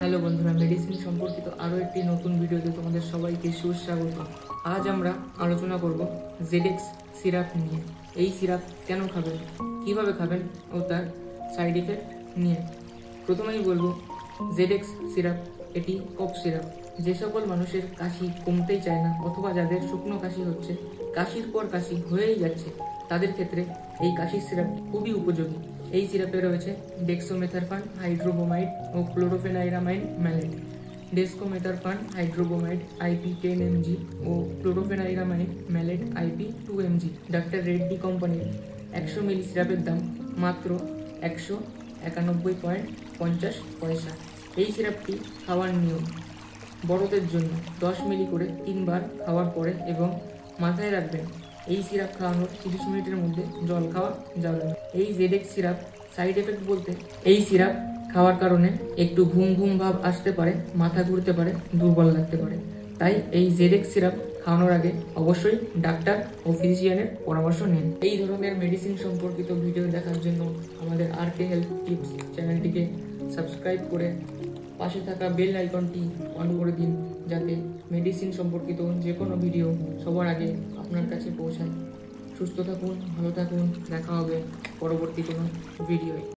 Hello বন্ধুরা, medicine সম্পর্কিত আরও একটি নতুন ভিডিওতে তোমাদের সবাইকে সুস্বাগত। আজ আমরা আলোচনা করব জেডেক্স সিরাপ নিয়ে। এই সিরাপ কেন খাবেন, কিভাবে খাবেন ও তার সাইড এফেক্ট নিয়ে। প্রথমেই বলবো, জেডেক্স সিরাপ এটি কফ সিরাপ। যে সকল মানুষের কাশি কমতেই চায় না অথবা যাদের শুকনো কাশি হচ্ছে, কাশির পর কাশি হয়েই যাচ্ছে, তাদের ক্ষেত্রে এই কাশির সিরাপ খুবই উপযোগী। এই সিরাপে রয়েছে ডেক্সোমেথারফান হাইড্রোবোমাইড ও chlorpheniramine maleate. Dextromethorphan hydrobromide IP 10 mg ও chlorpheniramine maleate IP 2 mg। Doctor Reddy কোম্পানির 100 মিলি সিরাপের দাম মাত্র 191.50 পয়সা। এই সিরাপটি খাওয়ার নিয়ম: বড়দের জন্য 10 মিলি করে 3 বার খাওয়ার পরে, এবং মাথায় রাখবেন এই সিরাপ খাওয়ানোর 30 মিনিটের মধ্যে জল খাওয়া যাবে না। এই জেডেক্স সিরাপ সাইড এফেক্ট বলতে, এই সিরাপ খাওয়ার কারণে একটু ঘুম ঘুম ভাব আসতে পারে, মাথা ঘুরতে পারে, দুর্বল লাগতে পারে। তাই এই জেডেক্স সিরাপ খাওয়ানোর আগে অবশ্যই ডাক্তার ও ফিজিশিয়ানের পরামর্শ নিন। এই ধরনের মেডিসিন সম্পর্কিত ভিডিও দেখার জন্য আমাদের RK হেলথ টিপস চ্যানেলটিকে সাবস্ক্রাইব করে পাশে থাকা বেল আইকনটি অন করে দিন, যাতে মেডিসিন সম্পর্কিত যে কোনো ভিডিও সবার আগে আপনার কাছে পৌঁছায়। সুস্থ থাকুন, ভালো থাকুন, দেখা হবে পরবর্তী কোনো ভিডিওয়।